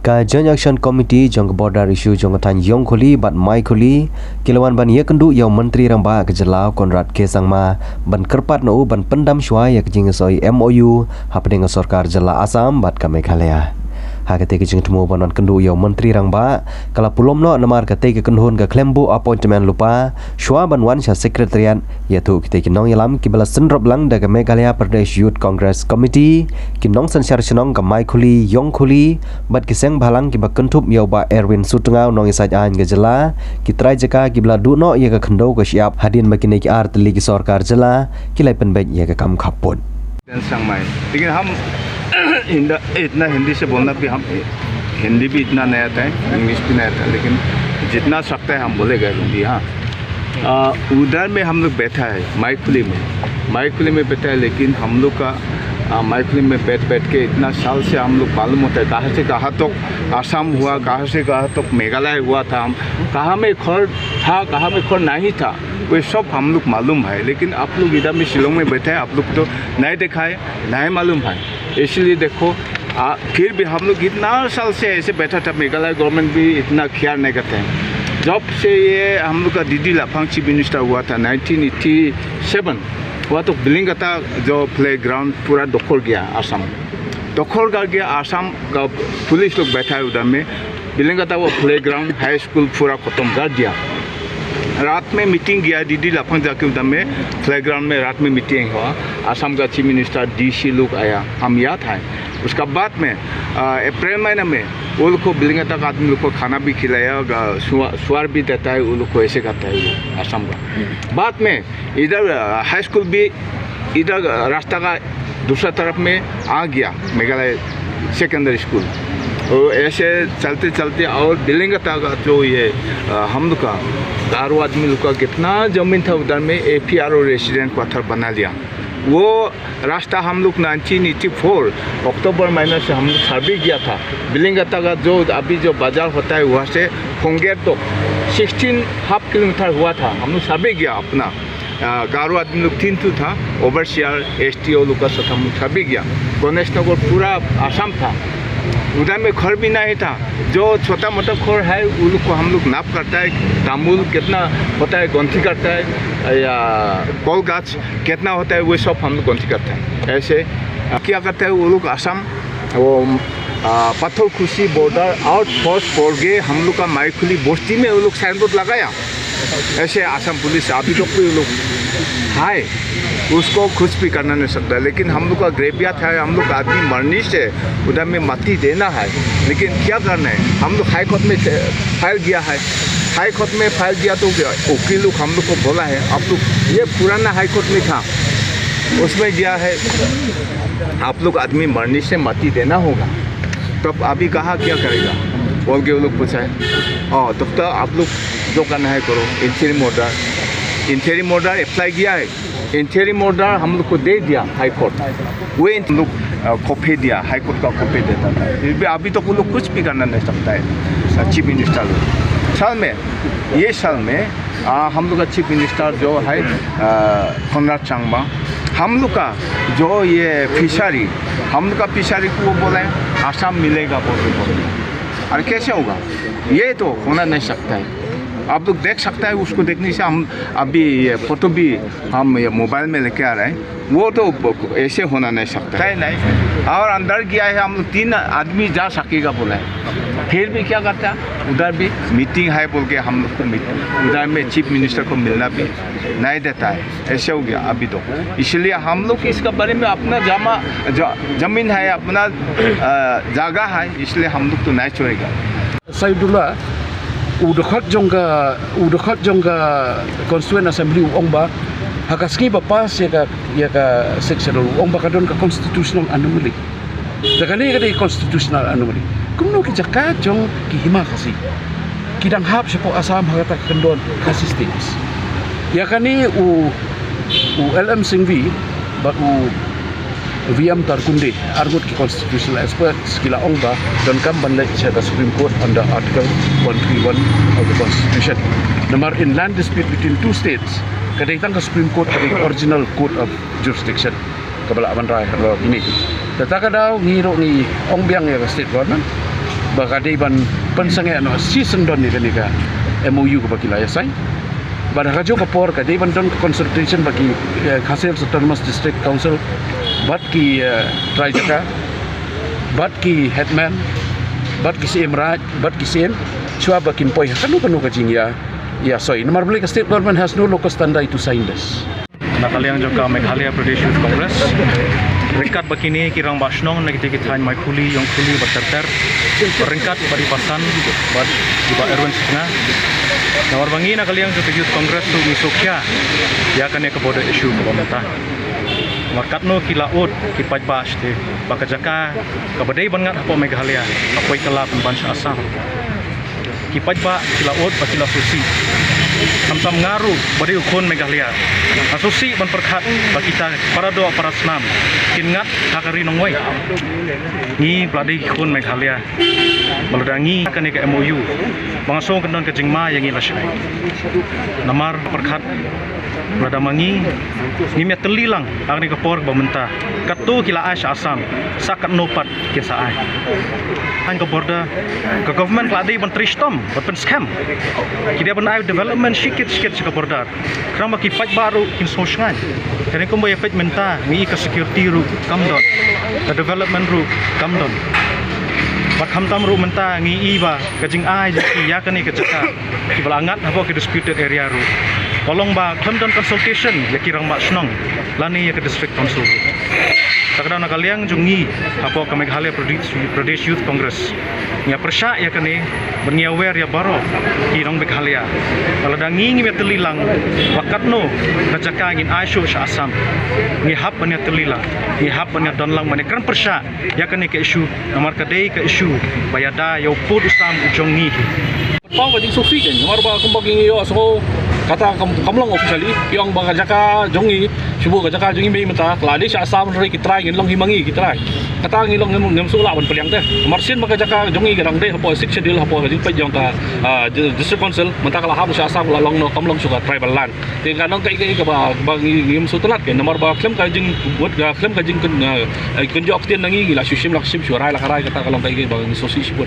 Ka Joint Action Committee jong border issue jong tan yong kholi bat mai kholi kilawan ban ye kendu yaw menteri ramba ke jelau Konrad K Sangma ban kerpat no ban pendam shwa ya jing soi MOU hapding sarkar jela Assam bat ka Meghalaya. Hakate ke jing temu banon kendu yaw menteri ramba kala pulom no namar kate ke kenhun ke klembu appointment lupa shwa ban wan sha secretariat yaitu kite kinong yalam kibala senrop lang daga Meghalaya Pradesh Youth Congress Committee kinong sansyar senong ke mai kholi yong kholi bat kiseng balang kiba kentup yaw ba Erwin Sutungau nong isaj an ke jela kitrai jaka kibla du no ye ke khendo ke siap hadin makine ki art li ki sarkar jela kilai penbek ye ke kam khaput संगमाई लेकिन हम इतना हिंदी से बोलना भी हम हिंदी भी इतना नहीं आता है, इंग्लिश भी नहीं आता है, लेकिन जितना सकता है हम बोलेगा हिंदी। हाँ, उधर में हम लोग बैठा है माइकुली में बैठा है, लेकिन हम लोग का माइकुली में बैठ के इतना साल से हम लोग मालूम होता है कहाँ से कहाँ तक आसाम हुआ, कहाँ से कहाँ तक मेघालय हुआ था, हम कहाँ में खर था, कहाँ में खर नहीं था, वो सब हम लोग मालूम है। लेकिन आप लोग इधर में शिलोंग में बैठे हैं, आप लोग तो नहीं देखा है, नहीं मालूम है। इसलिए देखो फिर भी हम लोग इतना साल से ऐसे बैठा था, मेघालय गवर्नमेंट भी इतना ख्याल नहीं करते हैं। जब से ये हम लोग का डीडी लाफांग चीफ मिनिस्टर हुआ था 1987 हुआ, तो बिलिंगता जो प्ले ग्राउंड पूरा दखल गया, आसाम दखल कर गया। आसाम का पुलिस लोग बैठा है उधर में, बिलिंगता वो प्ले ग्राउंड हाई स्कूल पूरा ख़त्म कर दिया। रात में मीटिंग गया डीडी लाफांग जाके उधर में प्लेग्राउंड में रात में मीटिंग हुआ। आसाम का चीफ मिनिस्टर DC लोग आया, हम याद है। उसका बाद में अप्रैल महीने में वो लोग को बिलिंगता का आदमी लोग को खाना भी खिलाया, स्वार भी देता है, वो लोग को ऐसे करता है वो आसाम का। बाद में इधर हाई स्कूल भी इधर रास्ता का दूसरा तरफ में आ गया, मेघालय सेकेंडरी स्कूल। तो ऐसे चलते चलते और बिलिंगता का जो ये हम लोग का गारो आदमी लोग का कितना ज़मीन था उधर में APRO रेसिडेंट क्वार्टर बना लिया। वो रास्ता हम लोग 1984 अक्टूबर महीने से हम लोग सर्वे किया था। बिलिंगता का जो अभी जो बाजार होता है वहाँ से खोंगेर तो 16.5 किलोमीटर हुआ था, हम लोग सर्वे किया अपना। गारो आदमी लोग 3 था, ओवरसियर STO लोग का साथ हम लोग सर्वे किया। गणेश नगर पूरा आसाम था, उधर में घर भी नहीं था। जो छोटा मोटा घर है वो लोग को हम लोग नाप करता है, तांबुल कितना होता है गंती करता है, या कॉल गाछ कितना होता है वो सब हम लोग गंती करते हैं। ऐसे क्या करते हैं वो लोग आसाम वो पत्थर खुशी बॉर्डर आउटपोस्ट पड़ गए, हम लोग का माइकुली बस्ती में वो लोग साइन बोर्ड लगाया। ऐसे आसाम पुलिस अभी तक भी वो लोग है, उसको कुछ भी करना नहीं सकता। लेकिन हम लोग का ग्रेवियर्ड है, हम लोग आदमी मरने से उधर में मट्टी देना है, लेकिन क्या करना है, हम लोग हाई कोर्ट में फाइल किया है। हाई कोर्ट में फाइल किया तो वकील लोग हम लोग को बोला है, आप लोग ये पुराना हाई कोर्ट में था उसमें गया है, आप लोग आदमी मरने से मट्टी देना होगा। तब अभी कहा क्या करेगा बोल के वो लोग पूछा है। तब तो आप लोग जो करना है करो। इंटरिम ऑर्डर अप्लाई किया है, इंटरिम ऑर्डर हम लोग को दे दिया हाई कोर्ट, वो हम लोग कॉपी दिया, हाई कोर्ट का कॉपी देता था। फिर भी अभी तक वो लोग कुछ भी करना नहीं सकता है चीफ मिनिस्टर लोग। ये साल में हम लोग का चीफ मिनिस्टर जो है कोनराड सांगमा, हम लोग का जो ये फिशरी, हम लोग का फिशरी को वो बोला है आसाम मिलेगा बोल। और कैसे होगा, ये तो होना नहीं सकता है। आप लोग देख सकता है, उसको देखने से हम अभी ये फोटो भी हम ये मोबाइल में लेके आ रहे हैं, वो तो ऐसे होना नहीं सकता है नहीं। और अंदर गया है, हम लोग 3 आदमी जा सकेगा बोला है, फिर भी क्या करता है उधर भी मीटिंग है बोल के हम लोग को उधर में चीफ मिनिस्टर को मिलना भी नहीं देता है। ऐसे हो गया अभी तो। इसलिए हम लोग इसका बारे में अपना ज़मीन है, अपना जगह है, इसलिए हम लोग तो नहीं छोड़ेगा। Saidullah udakhat jongga constituent assembly ongba hakaski bapas ya ka section ongba kadon ka constitutional anomaly dakani ka constitutional anomaly kumno ki jaka jong ki hima kasi kidang hap sepo asam hagata kendon kasi states ya kani u LM Singvi ba u VM Tarkunde argut ki constitutional experts kila ongba don kam banlai sa Supreme Court under Article 131 of the Constitution. Namar in land dispute between 2 states, kadaitang ka Supreme Court kay original court of jurisdiction kabala man ray ini. Tataka daw ngiro ni ongbyang ya state government baka day ban pensange ano season don ni ka MOU ko bagi layas ay bar hajo kapor ka day ban don consultation bagi Khasir Autonomous District Council bat ki Trajaka bat ki headman bat ki CM Raj bat ki CM chua bakin poi kanu ka jing ya soy nomor beli state government has no local standard to sign this Nakaliang juga Meghalaya Pradesh Youth Congress. Ringkat begini kirang basnong nagiti-gitan may kuli yung kuli berterter. Ringkat paripasan buat iba Erwin Setengah. Nawar bangi nakaliang juga Youth Congress tu misukya. Ya kan ya keboda isu ke pemerintah. Markat no kilaut kipat bas te bakajaka kabadai bangat hapo Meghalaya. Apoy kala pembansa asam. Kipat ba kilaut bakila susi. Samsam ngaru bari ukon Meghalaya. Asusi ban perkhat bakita para do para senam. Kingat hakari nongwai. Ni pladi ukon Meghalaya. Meledangi kan ke MOU. Bangasong kendon ke jingma yang ilasai. Namar perkhat Lada mangi ngimya telilang agni kapor bamenta katu kila asya asam sakat nopat kisa ai ang ke border ke government kladi ban tristom ban scam kida ban ai development sikit ke border krama ki fight baru kin sosngan kene ko moy fight menta ngi ke security ru kamdon ke development ru kamdon Bat hamtam ru menta ngi iba kajing ai jiki ya kani ke caka ki balangat habo ke disputed area ru Kolong ba Camden consultation ya kirang ba snong lani ya ke district council. Takda nakaliang jungi apo ke Meghalaya Pradesh Youth Congress. Nya persya ya kene bernia aware ya baro kirang Meghalaya. Kalau dangi ngi metelilang wakatno kajaka ngin aisyo sa asam. Ngi hap banya telilang, ngi hap banya donlang banya kan persya ya kene ke isu nomor kadai ke isu bayada ya pud usam ujongi. Pau ba ding susi kan nomor ba kumbagi yo so kata kamlong officially yang baka jaka jongi subu ka jaka jongi may mata kladi sa asam ri kitray ngin long himangi kitray kata ngilong ngem sula ban peliang teh marsin baka jaka jongi garang teh hapo sik schedule hapo ka jingpa jong ka district council mata kala hab sa asam la long no kamlong suka tribal land te kanong kai ka ba ngim sutulat ke nomor ba klem ka jing buat ga klem ka jing kun jok tien nangi la susim la sim surai la karai kata kalong kai ba ngi sosi sibut